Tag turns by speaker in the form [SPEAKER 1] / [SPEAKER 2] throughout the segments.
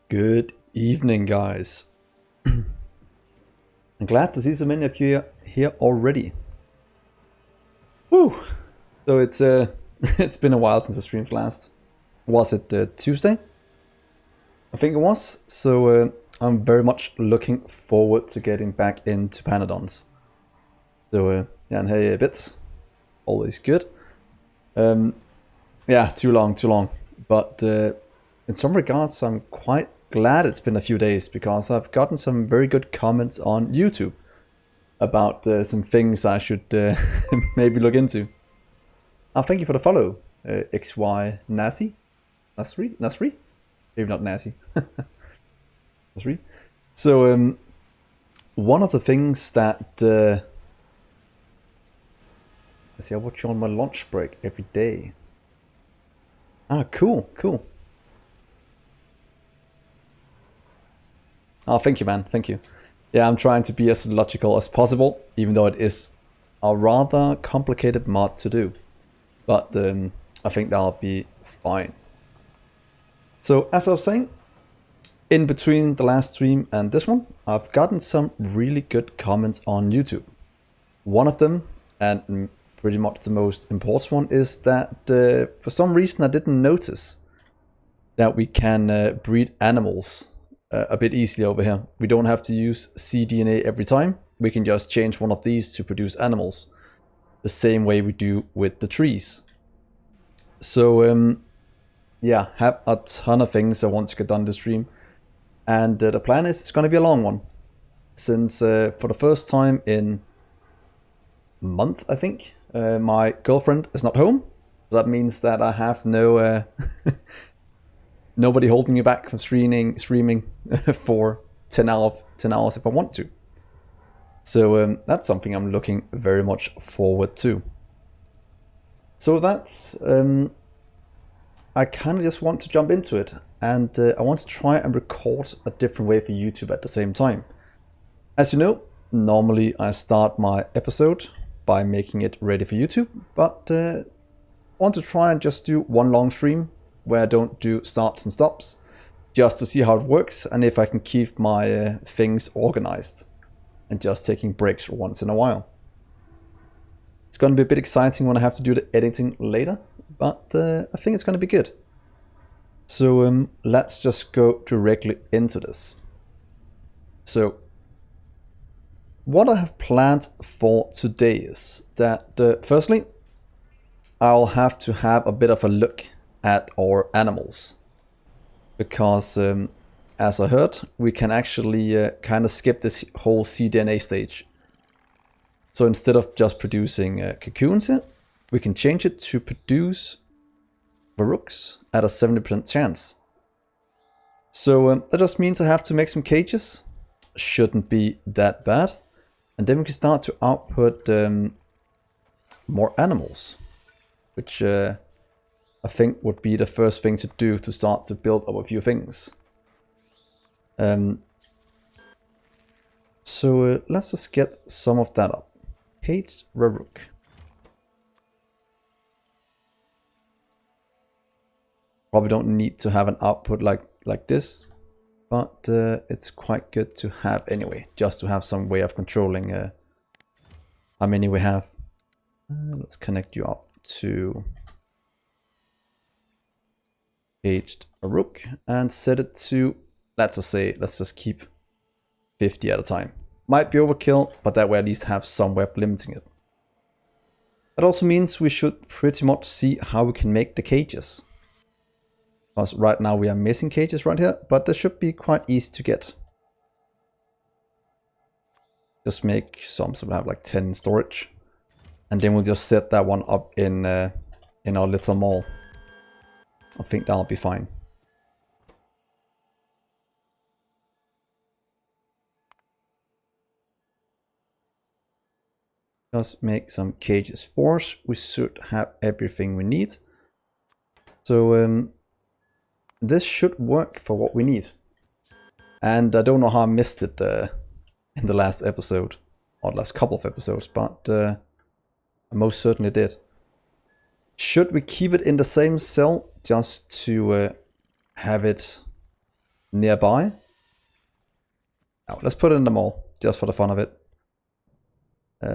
[SPEAKER 1] Good evening, guys. I'm glad to see so many of you here already. Woo! So it's it's been a while since I streamed last. Was it Tuesday? I think it was. So I'm very much looking forward to getting back into Pyanodons. So yeah, and hey, bits, always good. Yeah, too long. But in some regards, I'm quite glad it's been a few days because I've gotten some very good comments on YouTube about some things I should maybe look into. Thank you for the follow, XY Nazi, Nasri, maybe not Nazi, Nasri. So one of the things that let's see, I watch you on my lunch break every day. Cool. Oh, thank you, man. Thank you. Yeah, I'm trying to be as logical as possible, even though it is a rather complicated mod to do. But I think that'll be fine. So, as I was saying, in between the last stream and this one, I've gotten some really good comments on YouTube. One of them, and pretty much the most important one, is that for some reason I didn't notice that we can breed animals a bit easily over here. We don't have to use cDNA every time. We can just change one of these to produce animals, the same way we do with the trees. So yeah, have a ton of things I want to get done this stream, and the plan is it's going to be a long one, since for the first time in a month, I think, my girlfriend is not home. That means that I have no nobody holding me back from streaming for 10 hours if I want to. So that's something I'm looking very much forward to. So that's I kind of just want to jump into it, and I want to try and record a different way for YouTube at the same time. As you know, normally I start my episode by making it ready for YouTube, but I want to try and just do one long stream where I don't do starts and stops, just to see how it works and if I can keep my things organized and just taking breaks once in a while. It's going to be a bit exciting when I have to do the editing later, but I think it's going to be good. So let's just go directly into this. So what I have planned for today is that firstly, I'll have to have a bit of a look at our animals, because as I heard, we can actually kind of skip this whole cDNA stage. So instead of just producing cocoons here, we can change it to produce varrooks at a 70% chance. So that just means I have to make some cages. Shouldn't be that bad. And then we can start to output more animals, which I think would be the first thing to do to start to build up a few things. So let's just get some of that up. Caged varrook. Probably don't need to have an output like this, but it's quite good to have anyway, just to have some way of controlling how many we have. Let's connect you up to caged varrook and set it to, let's just keep 50 at a time. Might be overkill, but that way at least have some way of limiting it. That also means we should pretty much see how we can make the cages. Because right now we are missing cages right here, but they should be quite easy to get. Just make some, so we have like 10 in storage. And then we'll just set that one up in our little mall. I think that'll be fine. Just make some cages for us. We should have everything we need. So this should work for what we need. And I don't know how I missed it in the last episode, or the last couple of episodes, but I most certainly did. Should we keep it in the same cell just to have it nearby. Now, let's put it in the mall, just for the fun of it.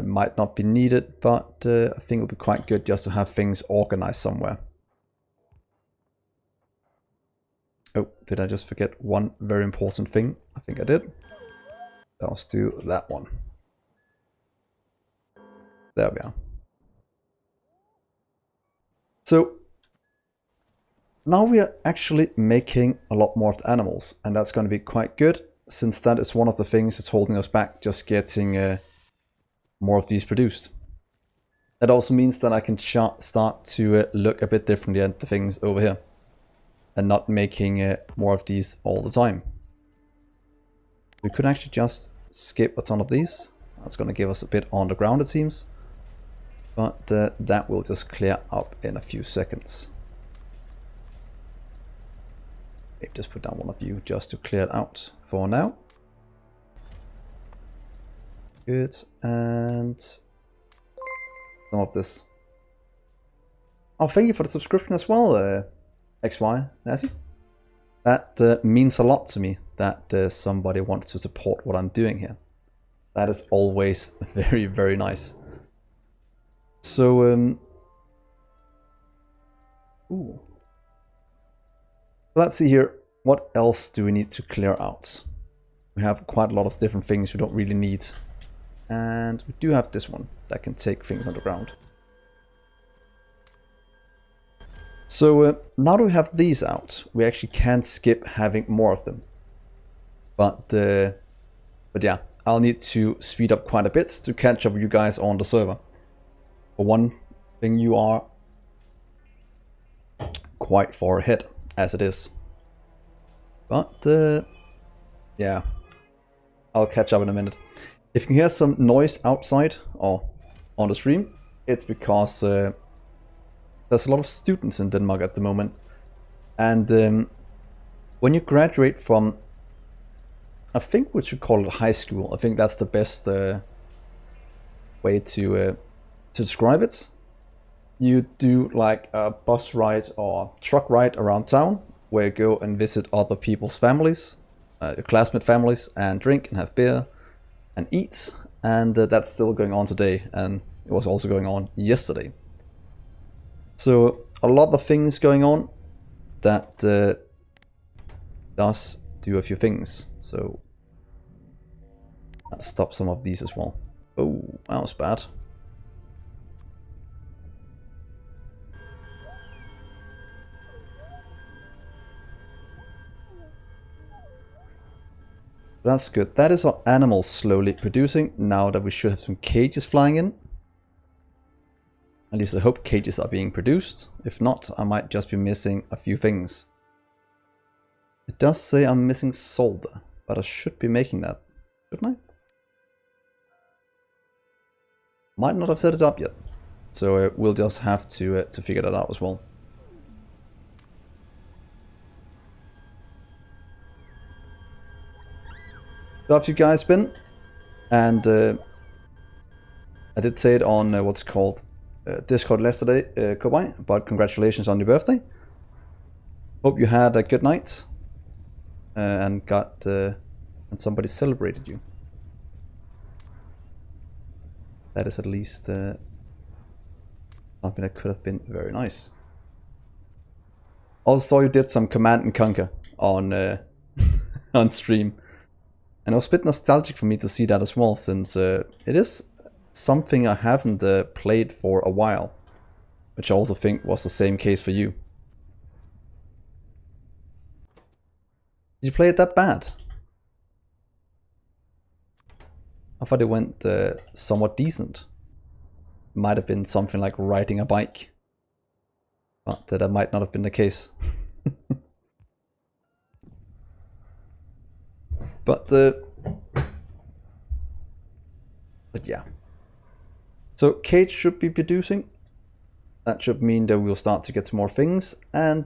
[SPEAKER 1] Might not be needed, but I think it would be quite good just to have things organized somewhere. Oh, did I just forget one very important thing? I think I did. Let's do that one. There we are. So now we are actually making a lot more of the animals, and that's going to be quite good, since that is one of the things that's holding us back, just getting more of these produced. That also means that I can start to look a bit differently at the things over here, and not making more of these all the time. We could actually just skip a ton of these. That's going to give us a bit on the ground, it seems. But that will just clear up in a few seconds. Maybe just put down one of you just to clear it out for now. Good, and some of this. Oh, thank you for the subscription as well, XY Nazi. That means a lot to me that somebody wants to support what I'm doing here. That is always very, very nice. So, ooh. Let's see here. What else do we need to clear out? We have quite a lot of different things we don't really need. And we do have this one that can take things underground. So now that we have these out, we actually can skip having more of them. But yeah, I'll need to speed up quite a bit to catch up with you guys on the server. For one thing, you are quite far ahead as it is. But yeah, I'll catch up in a minute. If you can hear some noise outside or on the stream, it's because there's a lot of students in Denmark at the moment. And when you graduate from, I think we should call it high school. I think that's the best way to describe it. You do like a bus ride or truck ride around town where you go and visit other people's families, your classmate families, and drink and have beer and eat. And that's still going on today, and it was also going on yesterday. So a lot of things going on that does do a few things. So let's stop some of these as well. Oh, that was bad. That's good. That is our animals slowly producing, now that we should have some cages flying in. At least I hope cages are being produced. If not, I might just be missing a few things. It does say I'm missing solder, but I should be making that, shouldn't I? Might not have set it up yet. So we'll just have to figure that out as well. So have you guys been? And I did say it on what's called Discord yesterday, Kobay, but congratulations on your birthday. Hope you had a good night and got and somebody celebrated you. That is at least something that could have been very nice. Also saw you did some Command and Conquer on on stream. And it was a bit nostalgic for me to see that as well, since it is something I haven't played for a while. Which I also think was the same case for you. Did you play it that bad? I thought it went somewhat decent. Might have been something like riding a bike. But that might not have been the case. But yeah. So cage should be producing. That should mean that we'll start to get some more things. And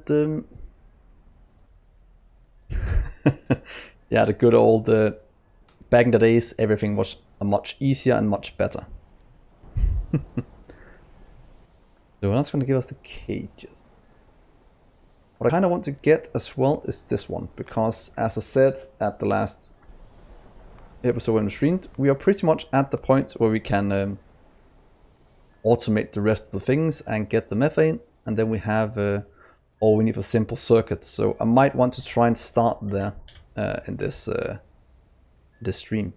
[SPEAKER 1] yeah, the good old back in the days, everything was much easier and much better. So that's going to give us the cages. What I kind of want to get as well is this one, because as I said at the last episode when we streamed, we are pretty much at the point where we can automate the rest of the things and get the methane, and then we have all we need for simple circuits. So I might want to try and start there in this stream.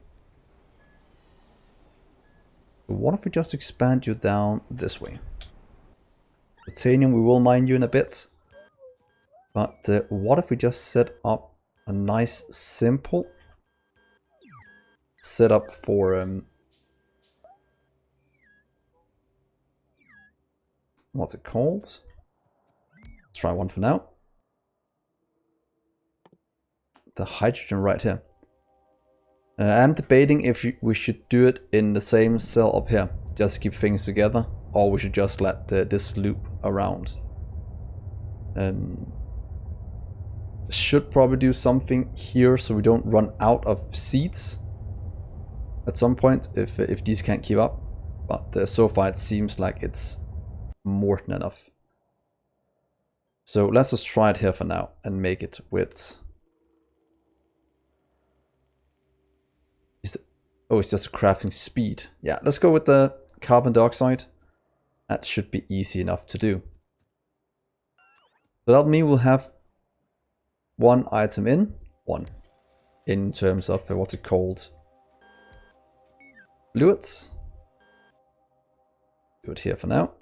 [SPEAKER 1] So what if we just expand you down this way? Titanium, we will mine you in a bit. But what if we just set up a nice simple setup for what's it called? Let's try one for now. The hydrogen right here. I'm debating if we should do it in the same cell up here, just to keep things together, or we should just let this loop around. Should probably do something here so we don't run out of seeds at some point if these can't keep up. But so far it seems like it's more than enough. So let's just try it here for now and make it with... Oh, it's just crafting speed. Yeah, let's go with the carbon dioxide. That should be easy enough to do. So that means we'll have one item in terms of what's it called? Fluids. Do it here for now.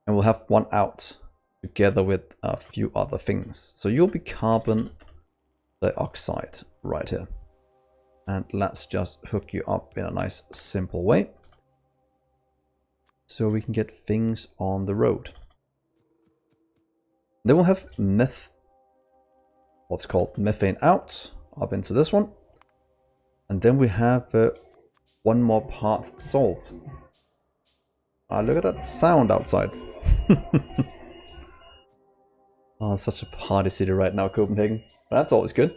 [SPEAKER 1] And we'll have one out together with a few other things. So you'll be carbon dioxide right here. And let's just hook you up in a nice simple way, so we can get things on the road. Then we'll have what's called methane out up into this one. And then we have one more part solved. Look at that sound outside. Oh, it's such a party city right now, Copenhagen. But that's always good.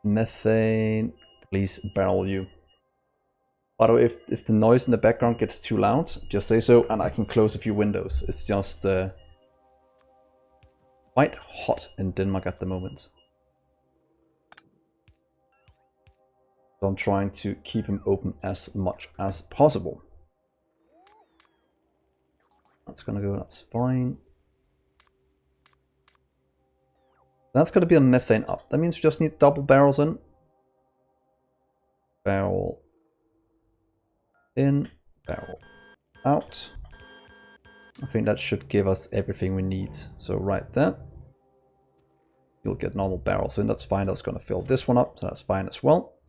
[SPEAKER 1] Methane, please barrel you. By the way, if the noise in the background gets too loud, just say so and I can close a few windows. It's just quite hot in Denmark at the moment. So I'm trying to keep him open as much as possible. That's gonna go, that's fine. That's going to be a methane up. That means we just need double barrels in. Barrel in, barrel out. I think that should give us everything we need. So right there, you'll get normal barrels in. That's fine. That's going to fill this one up. So that's fine as well.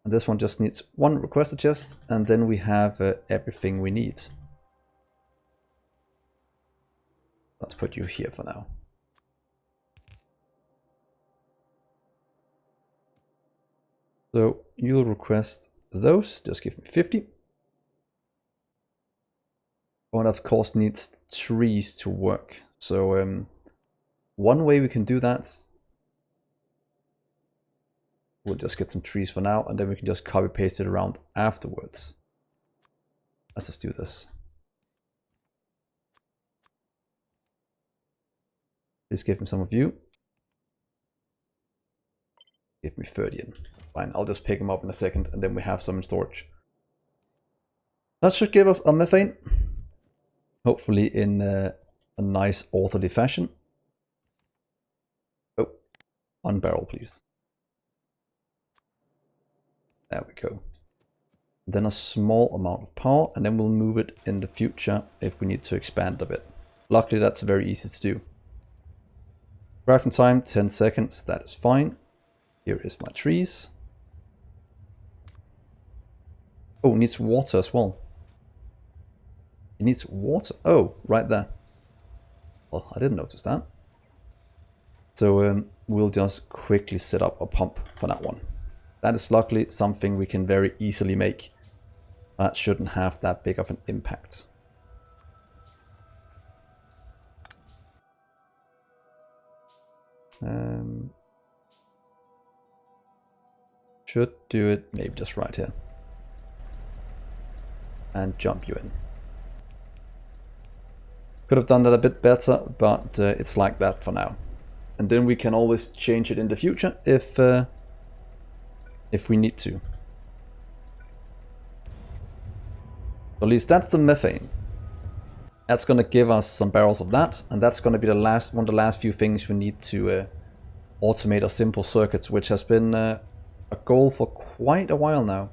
[SPEAKER 1] And this one just needs one requester chest. And then we have everything we need. Let's put you here for now. So you'll request those, just give me 50. One of course needs trees to work. So one way we can do that, we'll just get some trees for now and then we can just copy paste it around afterwards. Let's just do this. Please give me some of you. Give me 30 in. Fine, I'll just pick them up in a second and then we have some in storage. That should give us a methane. Hopefully in a nice orderly fashion. Oh, one barrel please. There we go. Then a small amount of power and then we'll move it in the future if we need to expand a bit. Luckily that's very easy to do. Crafting time 10 seconds, that is fine. Here is my trees. Oh, it needs water as well. It needs water. Oh, right there. Well, I didn't notice that. So we'll just quickly set up a pump for that one. That is luckily something we can very easily make. That shouldn't have that big of an impact. Should do it maybe just right here. And jump you in. Could have done that a bit better, but it's like that for now. And then we can always change it in the future if we need to. At least that's the methane. That's going to give us some barrels of that, and that's going to be the last one of the last few things we need to automate our simple circuits, which has been a goal for quite a while now.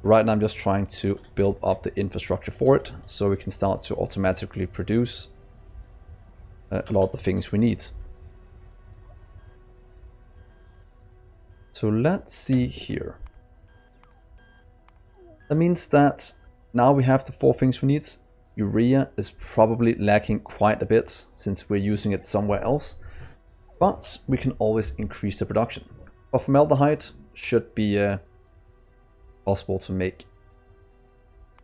[SPEAKER 1] Right now I'm just trying to build up the infrastructure for it, so we can start to automatically produce a lot of the things we need. So let's see here. That means that now we have the 4 things we need. Urea is probably lacking quite a bit since we're using it somewhere else, but we can always increase the production. But formaldehyde should be possible to make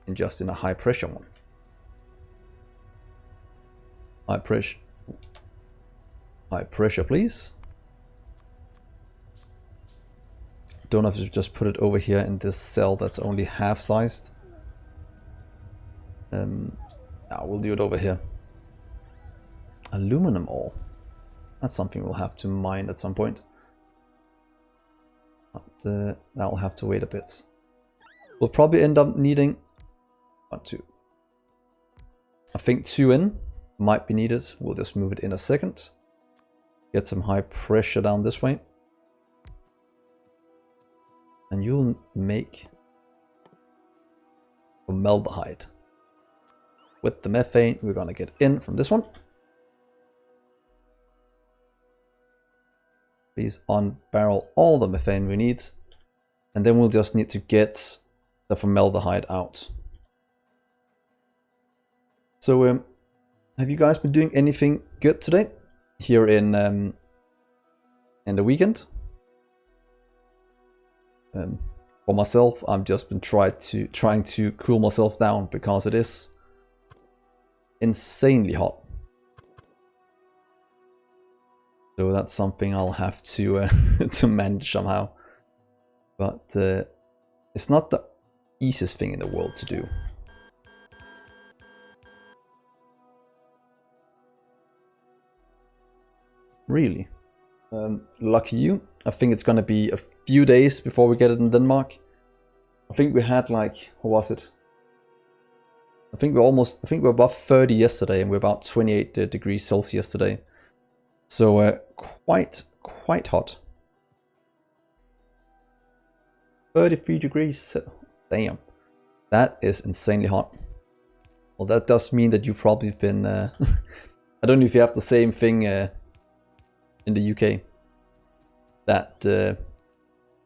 [SPEAKER 1] in a high pressure one. High pressure, please. Don't have to just put it over here in this cell that's only half sized. We'll do it over here. Aluminum ore. That's something we'll have to mine at some point. But that'll have to wait a bit. We'll probably end up needing 1, 2. I think 2 in might be needed. We'll just move it in a second. Get some high pressure down this way. And you'll make formaldehyde. With the methane, we're gonna get in from this one. Please unbarrel all the methane we need. And then we'll just need to get the formaldehyde out. So, have you guys been doing anything good today? Here in the weekend? For myself, I've just been trying to cool myself down because it is insanely hot. So that's something I'll have to to manage somehow. But it's not the easiest thing in the world to do. Really. Lucky you. I think it's gonna be a few days before we get it in Denmark. I think we had like, what was it? I think we're above 30 yesterday, and we're about 28 degrees Celsius today. So quite hot. 33 degrees. Damn, that is insanely hot. Well, that does mean that you've probably been. I don't know if you have the same thing in the UK. That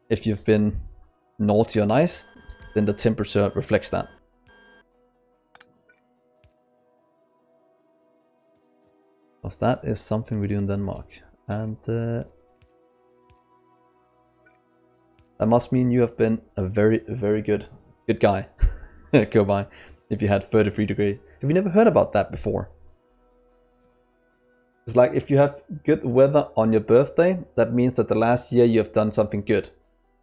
[SPEAKER 1] if you've been naughty or nice, then the temperature reflects that. Because that is something we do in Denmark. And that must mean you have been a very good guy. Go by. If you had 33 degrees. Have you never heard about that before? It's like if you have good weather on your birthday, that means that the last year you have done something good.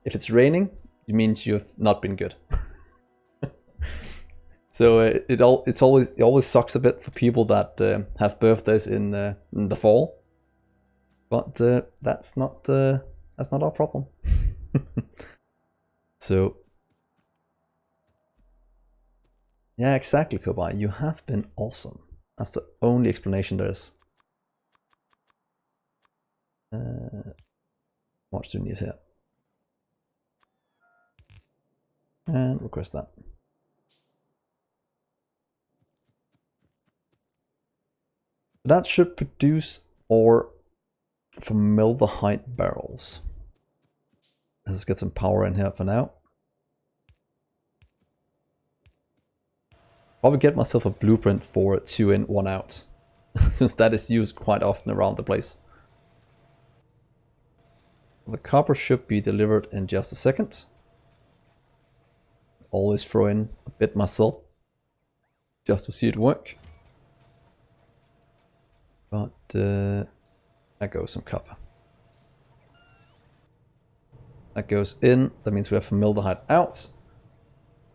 [SPEAKER 1] If it's raining, it means you have not been good. So it always sucks a bit for people that have birthdays in the fall, but that's not our problem. So yeah, exactly, Kobai. You have been awesome. That's the only explanation there is. How much do we need here? And request that. That should produce our formaldehyde barrels. Let's get some power in here for now. Probably get myself a blueprint for 2 in, 1 out, since that is used quite often around the place. The copper should be delivered in just a second. Always throw in a bit myself, just to see it work. But there goes some copper. That goes in. That means we have formaldehyde out.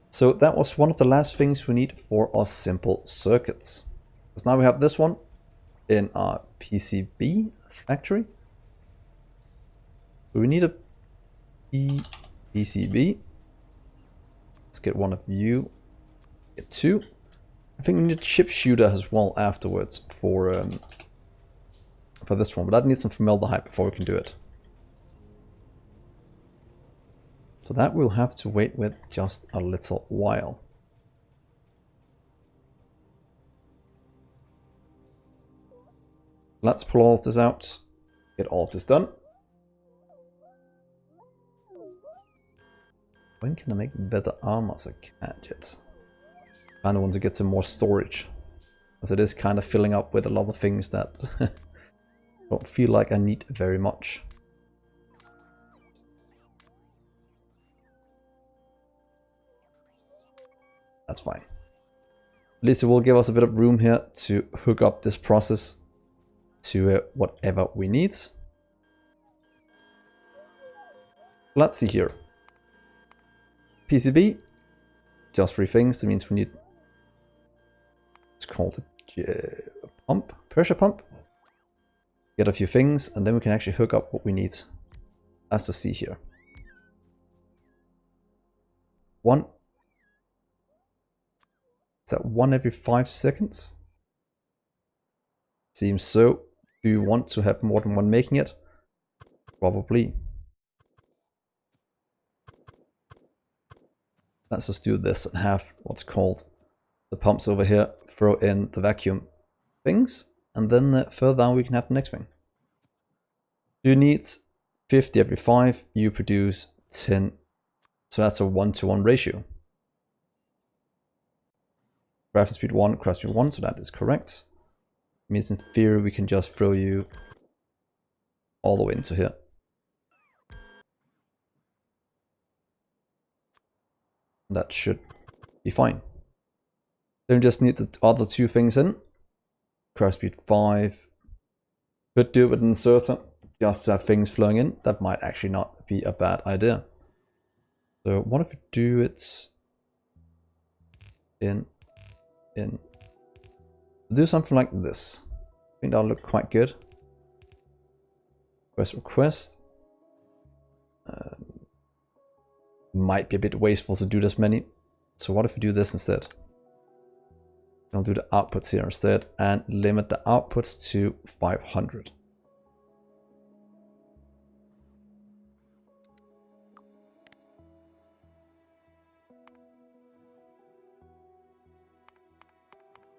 [SPEAKER 1] So that was one of the last things we need for our simple circuits. Because now we have this one in our PCB factory. So we need a PCB. Let's get one of you. Get two. I think we need a chip shooter as well afterwards for this one, but that needs some formaldehyde before we can do it. So that we'll have to wait with just a little while. Let's pull all of this out, get all of this done. When can I make better armors? I can't yet. Kind of want to get some more storage, as it is kind of filling up with a lot of things that don't feel like I need very much. That's fine. At least it will give us a bit of room here to hook up this process to whatever we need. Let's see here. PCB, just 3 things. That means we need, it's called a pump, pressure pump. Get a few things, and then we can actually hook up what we need. As to see here. 1. Is that 1 every 5 seconds? Seems so. Do you want to have more than one making it? Probably. Let's just do this and have what's called the pumps over here. Throw in the vacuum things, and then further down we can have the next thing. You need 50 every 5. You produce 10. So that's a 1-to-1 ratio. Crafting speed 1, craft speed 1, so that is correct. Means in theory we can just throw you all the way into here. That should be fine. Then we just need the other 2 things in. Craft speed 5. Could do it with an inserter, just to have things flowing in. That might actually not be a bad idea. So what if we do it in. Do something like this. I think that'll look quite good. Request. Might be a bit wasteful to do this many. So what if we do this instead? I'll do the outputs here instead and limit the outputs to 500.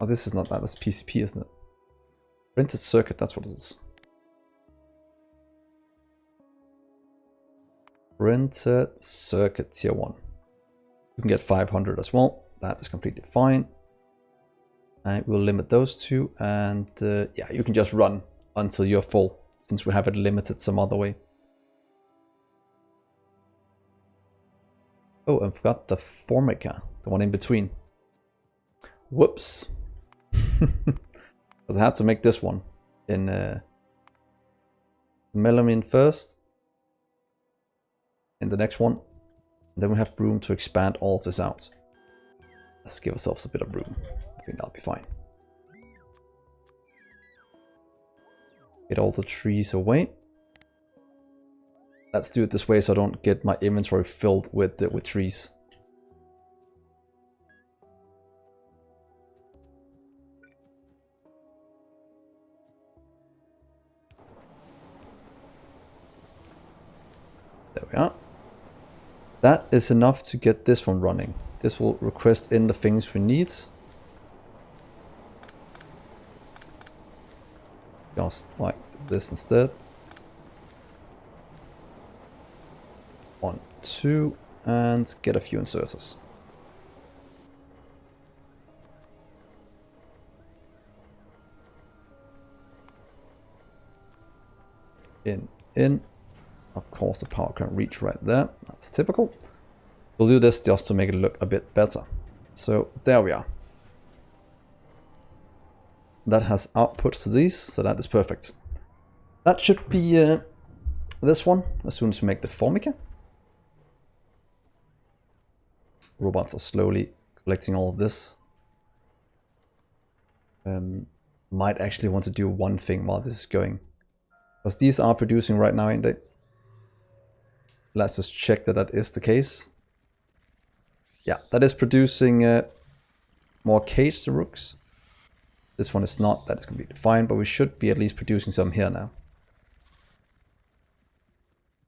[SPEAKER 1] Oh, this is not that, that's PCP, isn't it? Printed circuit, that's what it is. Printed circuit tier 1. You can get 500 as well. That is completely fine. And we'll limit those 2. And yeah, you can just run until you're full, since we have it limited some other way. Oh, I forgot the Formica, the one in between. Whoops. Because I had to make this one in Melamine first. In the next one. And then we have room to expand all of this out. Let's give ourselves a bit of room. I think that'll be fine. Get all the trees away. Let's do it this way so I don't get my inventory filled with trees. There we are. That is enough to get this one running. This will request in the things we need. Just like this instead. 1, 2, and get a few inserters. In. Of course, the power can't reach right there. That's typical. We'll do this just to make it look a bit better. So there we are. That has outputs to these, so that is perfect. That should be this one as soon as we make the Formica. Robots are slowly collecting all of this. Might actually want to do one thing while this is going. Because these are producing right now, ain't they? Let's just check that that is the case. Yeah, that is producing more caged rooks. This one is not, that is completely fine, but we should be at least producing some here now.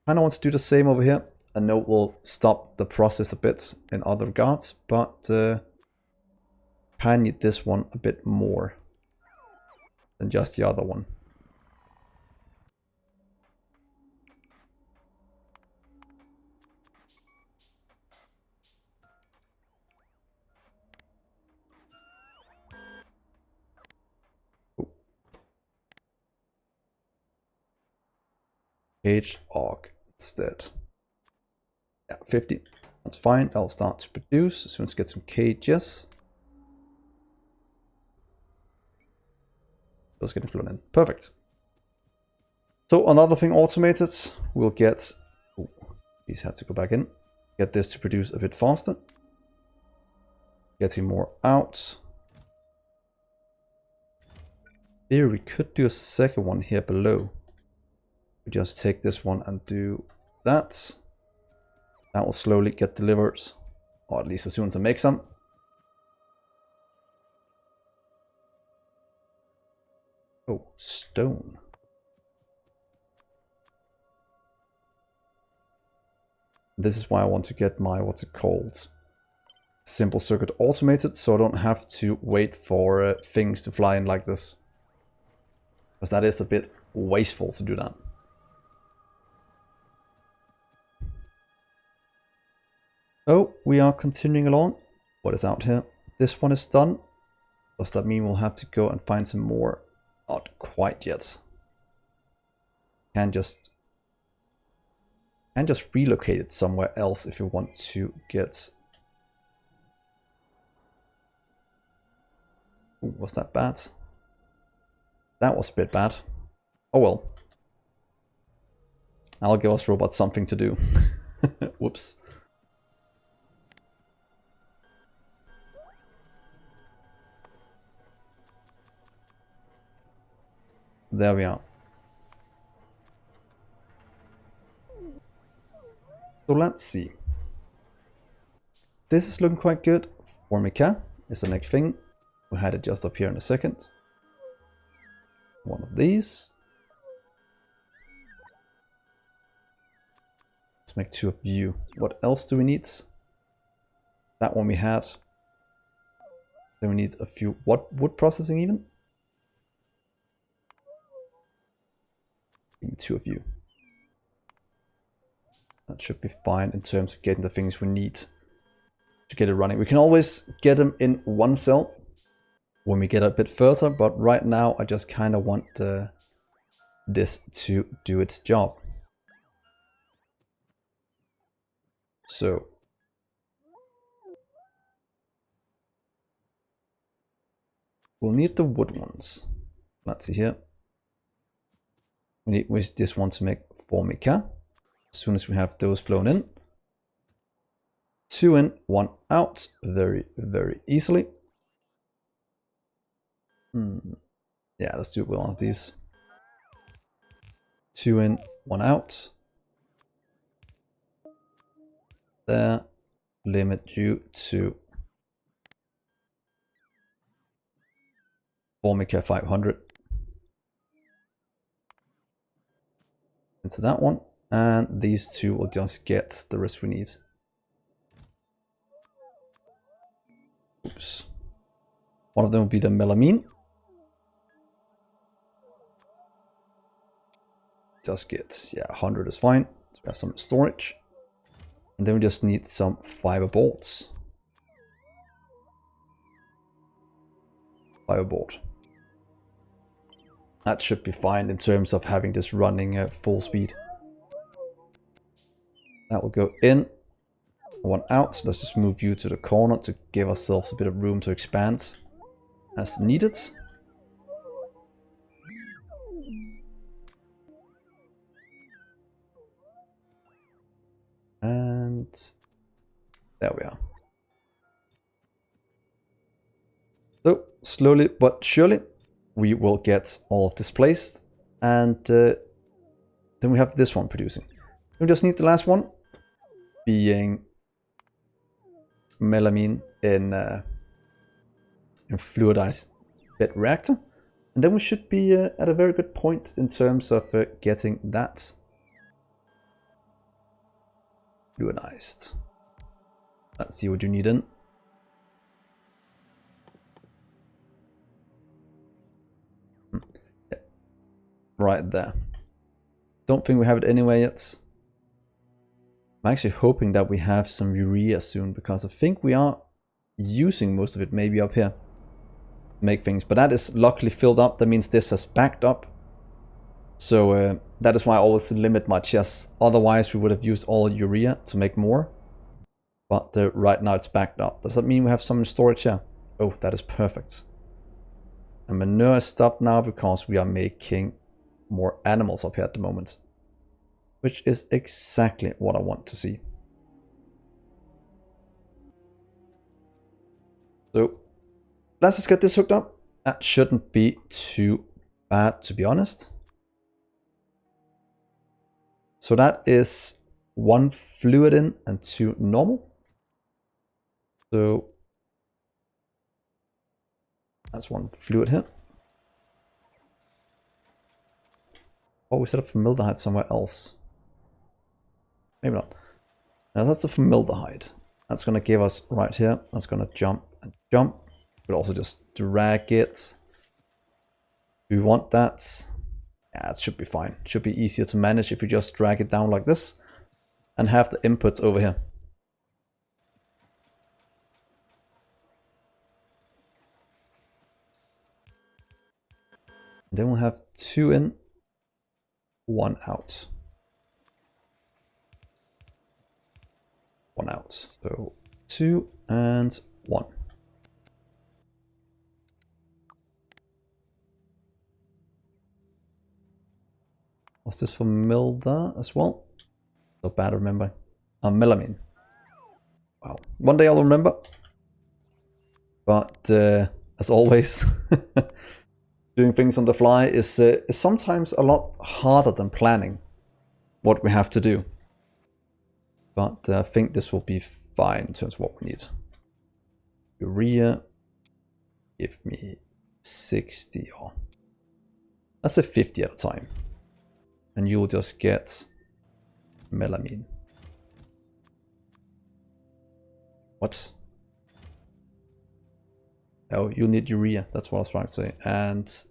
[SPEAKER 1] Kinda want to do the same over here. I know it will stop the process a bit in other regards, but I need this one a bit more than just the other one. Cage arc instead. Yeah, 50. That's fine. I'll start to produce as soon as I get some cages. Those getting flown in. Perfect. So another thing automated, we'll get, oh, these have to go back in. Get this to produce a bit faster. Getting more out. Here we could do a second one here below. We just take this one and do that. That will slowly get delivered, or at least as soon as I make some. Oh, stone. This is why I want to get my, what's it called, simple circuit automated, so I don't have to wait for things to fly in like this. Because that is a bit wasteful to do that. Oh, we are continuing along. What is out here? This one is done. Does that mean we'll have to go and find some more? Not quite yet. Can just relocate it somewhere else if you want to get... Ooh, was that bad? That was a bit bad. Oh well. I'll give us robots something to do. Whoops. There we are. So let's see. This is looking quite good. Formica is the next thing. We had it just up here in a second. One of these. Let's make 2 of you. What else do we need? That one we had. Then we need a few wood processing even. 2 of you. That should be fine in terms of getting the things we need to get it running. We can always get them in one cell when we get a bit further, but right now I just kind of want this to do its job. So we'll need the wood ones. Let's see here. We just want to make Formica. As soon as we have those flown in. 2 in, 1 out. Very, very easily. Yeah, let's do it with one of these. 2 in, 1 out. There. Limit you to Formica 500. Into that one. And these 2 will just get the rest we need. Oops. One of them will be the melamine. Just get, yeah, 100 is fine. So we have some storage. And then we just need some fiber boards. Fiber board. That should be fine in terms of having this running at full speed. That will go in. 1 out. So let's just move you to the corner to give ourselves a bit of room to expand as needed. And there we are. So slowly but surely we will get all of this placed, and then we have this one producing. We just need the last one, being melamine in fluidized bed reactor. And then we should be at a very good point in terms of getting that fluidized. Let's see what you need in. Yeah. Right there. Don't think we have it anywhere yet. I'm actually hoping that we have some urea soon, because I think we are using most of it maybe up here to make things. But that is luckily filled up. That means this has backed up. So that is why I always limit my chests. Otherwise we would have used all urea to make more. But right now it's backed up. Does that mean we have some storage here? Oh, that is perfect. And manure is stopped now because we are making more animals up here at the moment. Which is exactly what I want to see. So let's just get this hooked up. That shouldn't be too bad, to be honest. So that is 1 fluid in and 2 normal. So that's 1 fluid here. Oh, we set up formaldehyde somewhere else. Maybe not. Now that's the formaldehyde. That's going to give us right here. That's going to jump and jump. We'll also just drag it. Do we want that? Yeah, it should be fine. It should be easier to manage if you just drag it down like this and have the inputs over here. And then we'll have 2 in, 1 out. 1 out. So 2 and 1. Was this for Milda as well? So bad, remember. Melamine. Wow. One day I'll remember. But as always, doing things on the fly is sometimes a lot harder than planning what we have to do. But I think this will be fine in terms of what we need. Urea, give me 60 or let's say 50 at a time. And you'll just get melamine. What? Oh, you need urea. That's what I was trying to say. And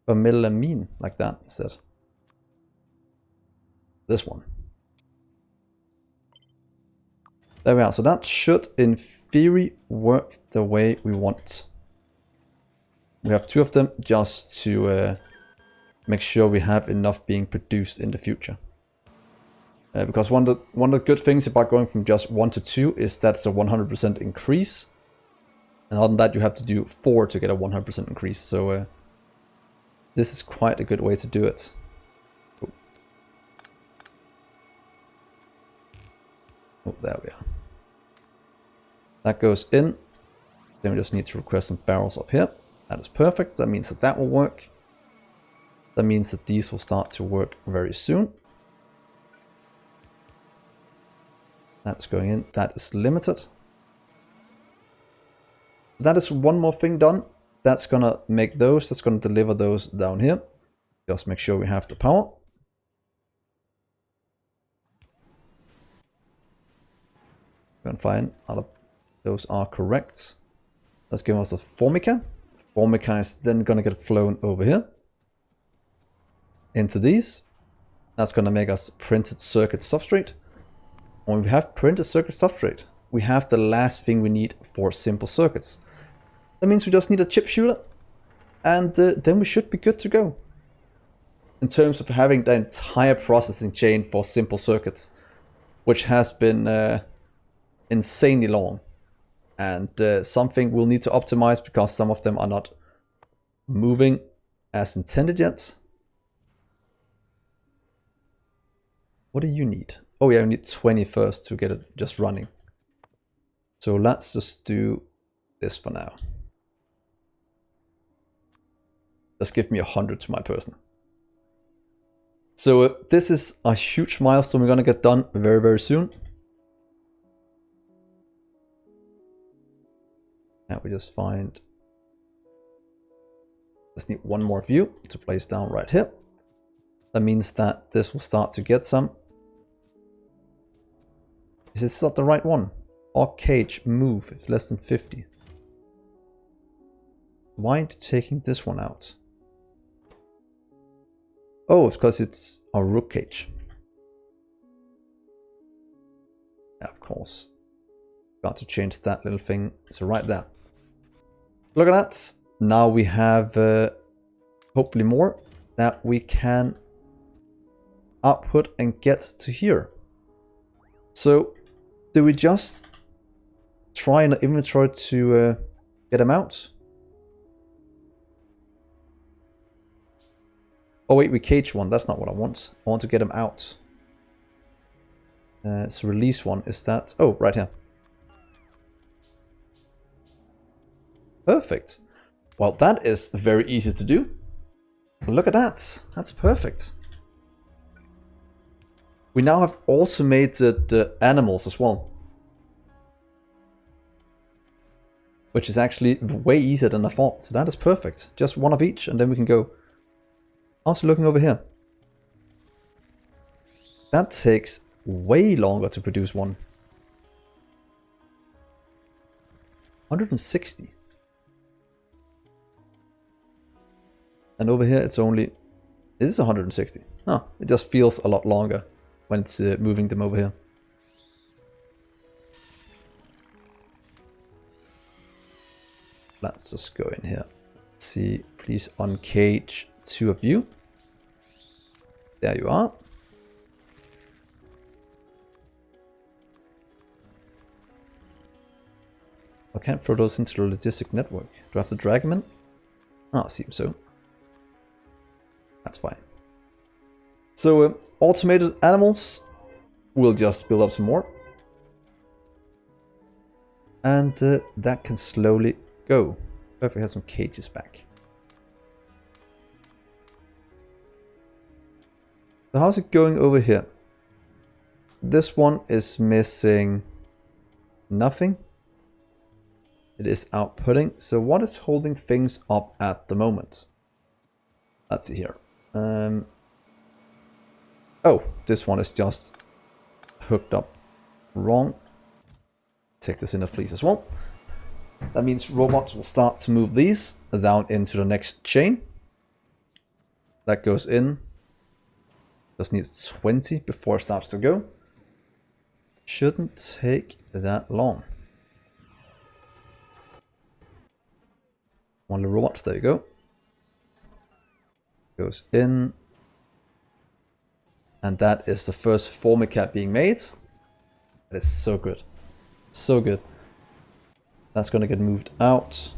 [SPEAKER 1] a melamine like that instead. This one. There we are. So that should, in theory, work the way we want. We have 2 of them just to make sure we have enough being produced in the future. Because one of the good things about going from just 1 to 2 is that's a 100% increase. And other than that, you have to do 4 to get a 100% increase. So this is quite a good way to do it. Oh, there we are. That goes in. Then we just need to request some barrels up here. That is perfect. That means that that will work. That means that these will start to work very soon. That's going in. That is limited. That is one more thing done. That's going to make those. That's going to deliver those down here. Just make sure we have the power. We're going to find all of those are correct. Let's give us a formica. Formica is then going to get flown over here into these. That's going to make us printed circuit substrate. When we have printed circuit substrate, we have the last thing we need for simple circuits. That means we just need a chip shooter, and then we should be good to go. In terms of having the entire processing chain for simple circuits, which has been insanely long, and something we'll need to optimize because some of them are not moving as intended yet. What do you need? Oh yeah, we need 20 first to get it just running. So let's just do this for now. Just give me 100 to my person. So this is a huge milestone we're gonna get done very, very soon. Now we just find... Just need one more view to place down right here. That means that this will start to get some. Is this not the right one? Or cage move if less than 50. Why aren't you taking this one out? Oh, it's because it's a rook cage. Yeah, of course. Got to change that little thing. So right there. Look at that. Now we have hopefully more that we can output and get to here. So do we just try in the inventory to get them out? Oh wait, we cage one. That's not what I want. I want to get them out. So release one. Is that... Oh, right here. Perfect. Well, that is very easy to do. Look at that. That's perfect. We now have automated animals as well. Which is actually way easier than I thought. So that is perfect. Just one of each and then we can go. Also looking over here. That takes way longer to produce one. 160. And over here it's only... It is 160. Oh, it just feels a lot longer when it's moving them over here. Let's just go in here. See, please uncage 2 of you. There you are. I can't throw those into the logistic network. Do I have to drag them in? Ah, seems so. That's fine. So automated animals, we'll just build up some more. And that can slowly go. Perfect, has some cages back. So how's it going over here? This one is missing nothing. It is outputting. So what is holding things up at the moment? Let's see here. Oh, this one is just hooked up wrong. Take this in please as well. That means robots will start to move these down into the next chain. That goes in. Just needs 20 before it starts to go. Shouldn't take that long. One of the robots, there you go. Goes in. And that is the first Formica being made. That is so good. So good. That's going to get moved out.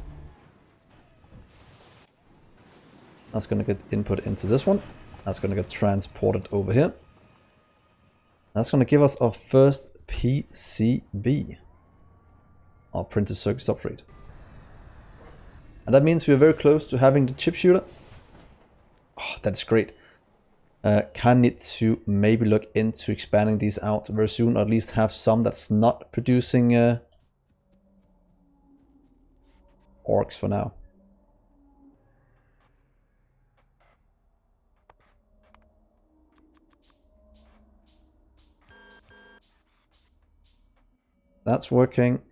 [SPEAKER 1] That's going to get input into this one. That's going to get transported over here. That's going to give us our first PCB. Our printed circuit substrate. And that means we're very close to having the chip shooter. Oh, that's great. Can need to maybe look into expanding these out very soon, or at least have some that's not producing orcs for now. That's working.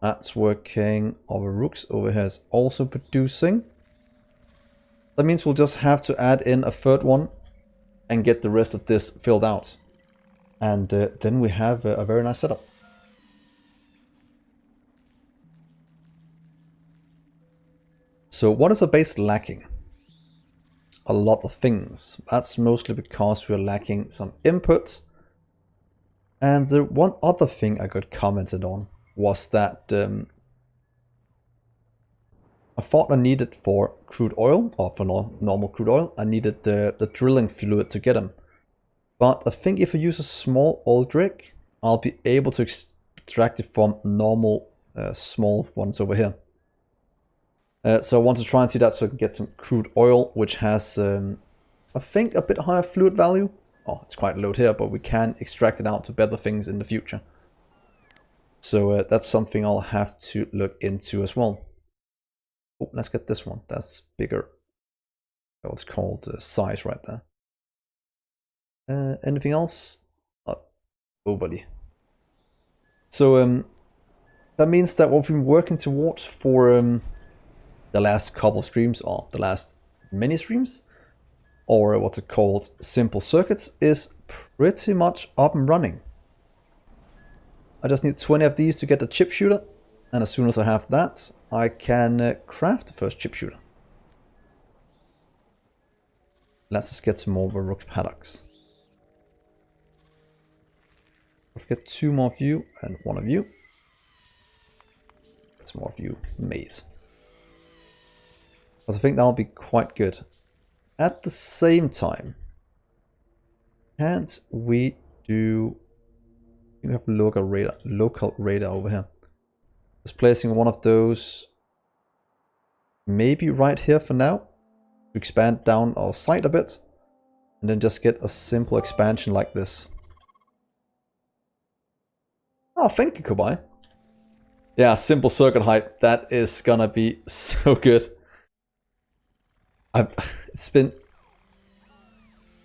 [SPEAKER 1] That's working. Our rooks over here is also producing. That means we'll just have to add in a third one and get the rest of this filled out. And then we have a very nice setup. So what is our base lacking? A lot of things. That's mostly because we're lacking some input. And the one other thing I got commented on was that I thought I needed for crude oil, or for normal crude oil, I needed the drilling fluid to get them. But I think if I use a small oil rig, I'll be able to extract it from normal small ones over here. So I want to try and see that so I can get some crude oil, which has, I think, a bit higher fluid value. Oh, it's quite low here, but we can extract it out to better things in the future. So that's something I'll have to look into as well. Oh, let's get this one. That's bigger. What's called size right there. Anything else? Not overly. So that means that what we've been working towards for the last couple streams, or the last many streams, or what's it called, simple circuits, is pretty much up and running. I just need 20 of these to get the chip shooter, and as soon as I have that, I can craft the first chip shooter. Let's just get some more Baroque paddocks. I'll get 2 more of you and 1 of you. Get some more of you made. Because I think that'll be quite good. At the same time, can't we do... We have local radar over here. Just placing one of those maybe right here for now. To expand down our site a bit. And then just get a simple expansion like this. Oh, thank you, Kobai. Yeah, simple circuit hype. That is gonna be so good.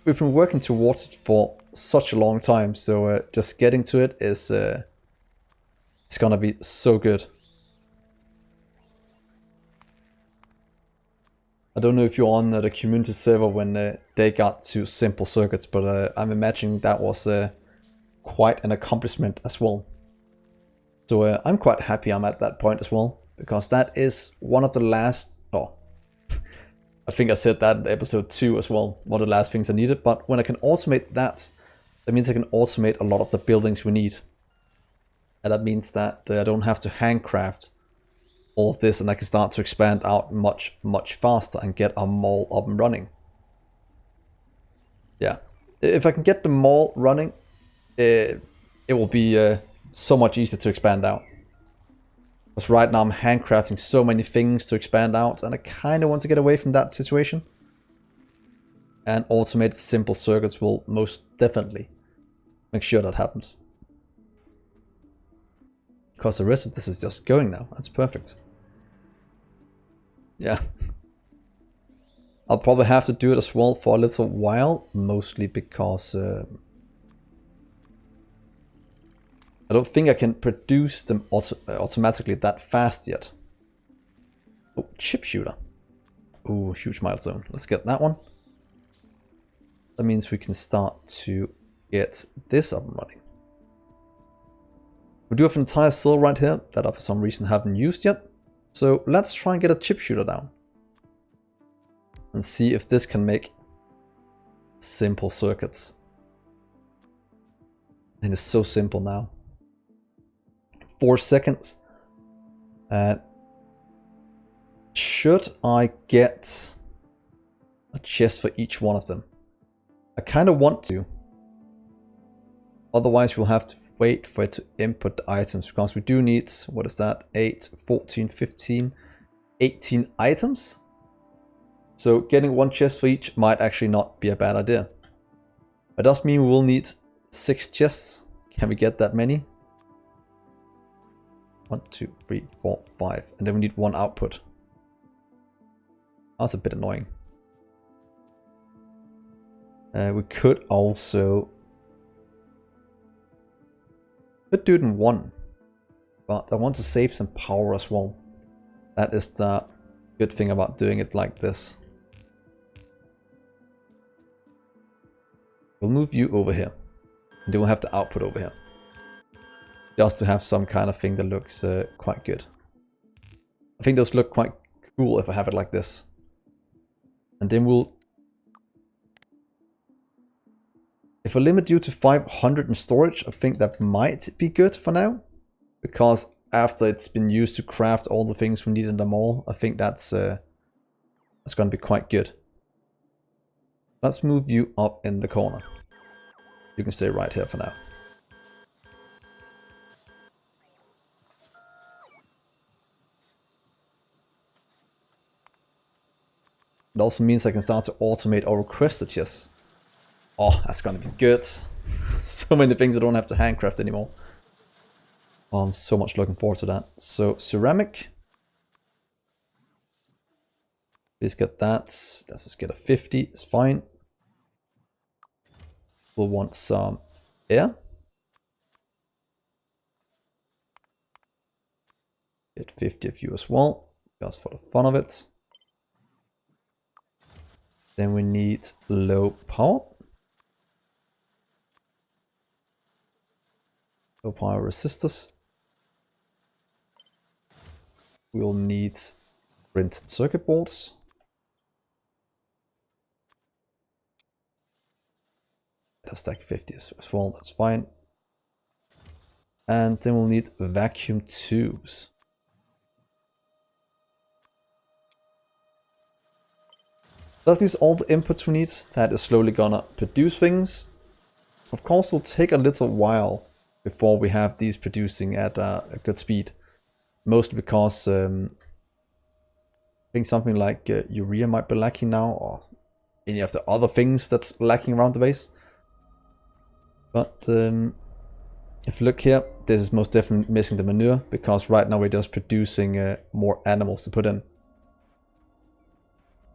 [SPEAKER 1] We've been working towards it for such a long time, so just getting to it is it's gonna be so good. I don't know if you're on the community server when they got to simple circuits, but I'm imagining that was quite an accomplishment as well. So I'm quite happy I'm at that point as well, because that is one of the last... Oh, I think I said that in episode 2 as well, one of the last things I needed, but when I can automate that, that means I can automate a lot of the buildings we need. And that means that I don't have to handcraft all of this, and I can start to expand out much, much faster and get our mall up and running. Yeah, if I can get the mall running, it will be so much easier to expand out. Because right now I'm handcrafting so many things to expand out, and I kind of want to get away from that situation. And automated simple circuits will most definitely make sure that happens. Because the rest of this is just going now. That's perfect. Yeah. I'll probably have to do it as well for a little while, mostly because I don't think I can produce them automatically that fast yet. Oh, chip shooter. Oh, huge milestone. Let's get that one. That means we can start to get this up and running. We do have an entire cell right here that I for some reason haven't used yet. So let's try and get a chip shooter down. And see if this can make simple circuits. And it's so simple now. 4 seconds. Should I get a chest for each one of them? I kind of want to. Otherwise we'll have to wait for it to input the items, because we do need, what is that, 8, 14, 15, 18 items. So getting 1 chest for each might actually not be a bad idea. That does mean we will need 6 chests. Can we get that many? 1, 2, 3, 4, 5. And then we need 1 output. That's a bit annoying. We could also... Could do it in 1. But I want to save some power as well. That is the good thing about doing it like this. We'll move you over here. And then we'll have the output over here. Just to have some kind of thing that looks quite good. I think those look quite cool if I have it like this. And then we'll... If I limit you to 500 in storage, I think that might be good for now. Because after it's been used to craft all the things we need in the mall, I think that's going to be quite good. Let's move you up in the corner. You can stay right here for now. It also means I can start to automate our requester chests. Oh, that's gonna be good. So many things I don't have to handcraft anymore. Oh, I'm so much looking forward to that. So, ceramic. Please get that. Let's just get a 50, it's fine. We'll want some air. Get 50 of you as well, just for the fun of it. Then we need low power. Low power resistors. We'll need printed circuit boards. Let's stack 50 as well, that's fine. And then we'll need vacuum tubes. That's these all the inputs we need. That is slowly gonna produce things. Of course, it'll take a little while before we have these producing at a good speed. Mostly because I think something like urea might be lacking now, or any of the other things that's lacking around the base. But if you look here, this is most definitely missing the manure, because right now we're just producing more animals to put in.